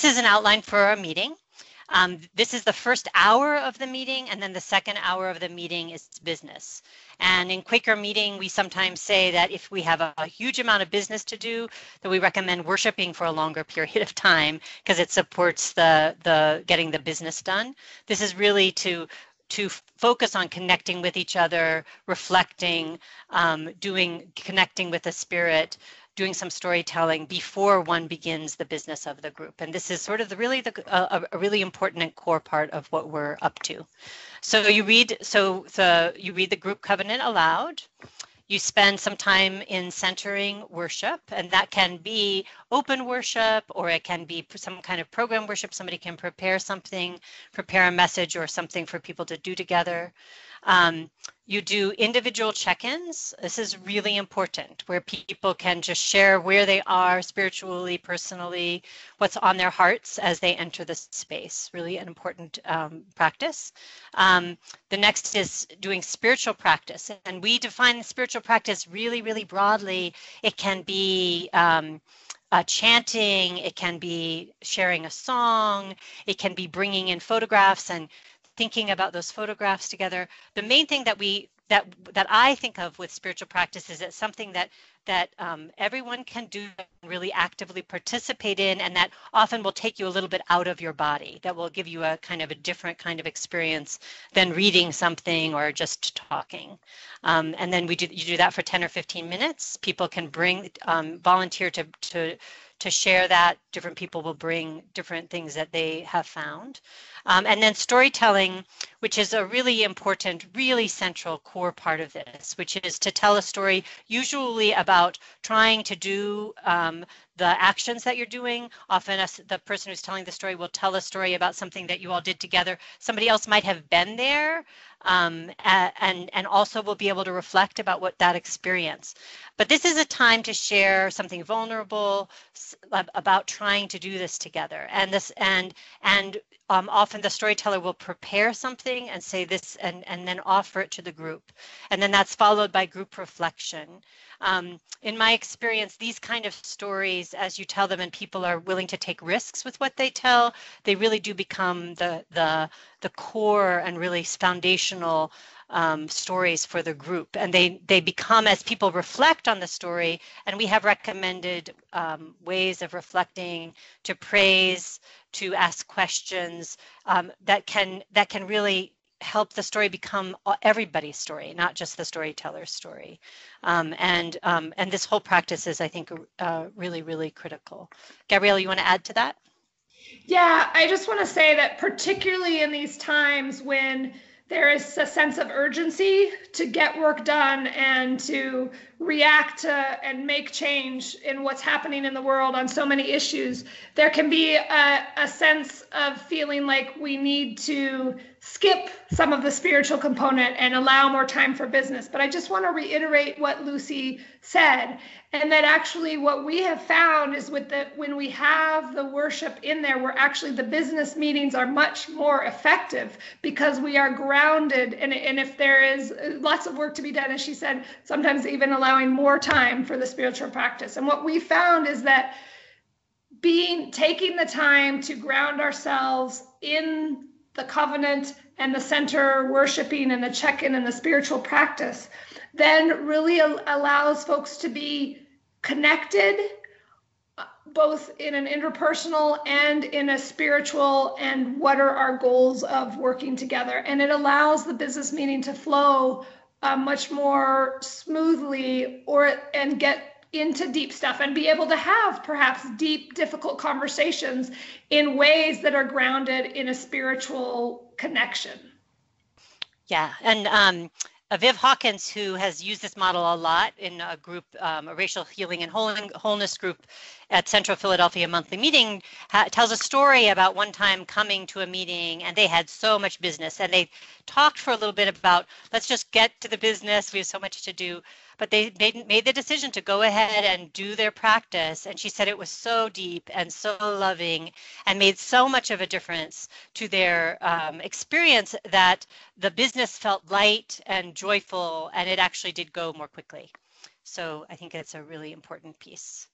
this is an outline for our meeting. This is the first hour of the meeting, and then the second hour of the meeting is business. And in Quaker meeting, we sometimes say that if we have a huge amount of business to do, that we recommend worshiping for a longer period of time because it supports the getting the business done. This is really to focus on connecting with each other, reflecting, connecting with the spirit, doing some storytelling before one begins the business of the group. And this is sort of a really important and core part of what we're up to. So you read the group covenant aloud. You spend some time in centering worship, and that can be open worship, or it can be some kind of program worship. Somebody can prepare something, prepare a message or something for people to do together. You do individual check-ins. This is really important, where people can just share where they are spiritually, personally, what's on their hearts as they enter the space. Really an important practice. The next is doing spiritual practice, and we define spiritual practice really, really broadly. It can be chanting, it can be sharing a song, it can be bringing in photographs and thinking about those photographs together. The main thing that I think of with spiritual practice is it's something that everyone can do, really actively participate in, and that often will take you a little bit out of your body. That will give you a kind of a different kind of experience than reading something or just talking. And then you do that for 10 or 15 minutes. People can volunteer to share that. Different people will bring different things that they have found. And then storytelling, which is a really important, really central core part of this, which is to tell a story usually about trying to do the actions that you're doing. Often the person who's telling the story will tell a story about something that you all did together. Somebody else might have been there and also will be able to reflect about what that experience. But this is a time to share something vulnerable about trying to do this together. And often the storyteller will prepare something and say this and then offer it to the group. And then that's followed by group reflection. In my experience, these kind of stories, as you tell them and people are willing to take risks with what they tell, they really do become the core and really foundational stories for the group. And they become, as people reflect on the story, and we have recommended ways of reflecting, to praise, to ask questions, that can really help the story become everybody's story, not just the storyteller's story. And this whole practice is, I think, really, really critical. Gabrielle, you want to add to that? Yeah, I just want to say that particularly in these times when there is a sense of urgency to get work done and to react to and make change in what's happening in the world on so many issues, there can be a sense of feeling like we need to skip some of the spiritual component and allow more time for business. But I just want to reiterate what Lucy said, and that actually what we have found is when we have the worship in there, where actually the business meetings are much more effective because we are grounded. And if there is lots of work to be done, as she said, sometimes even allowing more time for the spiritual practice. And what we found is that taking the time to ground ourselves in the covenant and the center worshiping and the check-in and the spiritual practice then really allows folks to be connected, both in an interpersonal and in a spiritual, and what are our goals of working together. And it allows the business meeting to flow much more smoothly, and get into deep stuff and be able to have perhaps deep, difficult conversations in ways that are grounded in a spiritual connection. Yeah, and Viv Hawkins, who has used this model a lot in a group, a racial healing and wholeness group at Central Philadelphia Monthly Meeting, tells a story about one time coming to a meeting and they had so much business, and they talked for a little bit about, let's just get to the business, we have so much to do. But they made the decision to go ahead and do their practice. And she said it was so deep and so loving and made so much of a difference to their experience that the business felt light and joyful, and it actually did go more quickly. So I think it's a really important piece.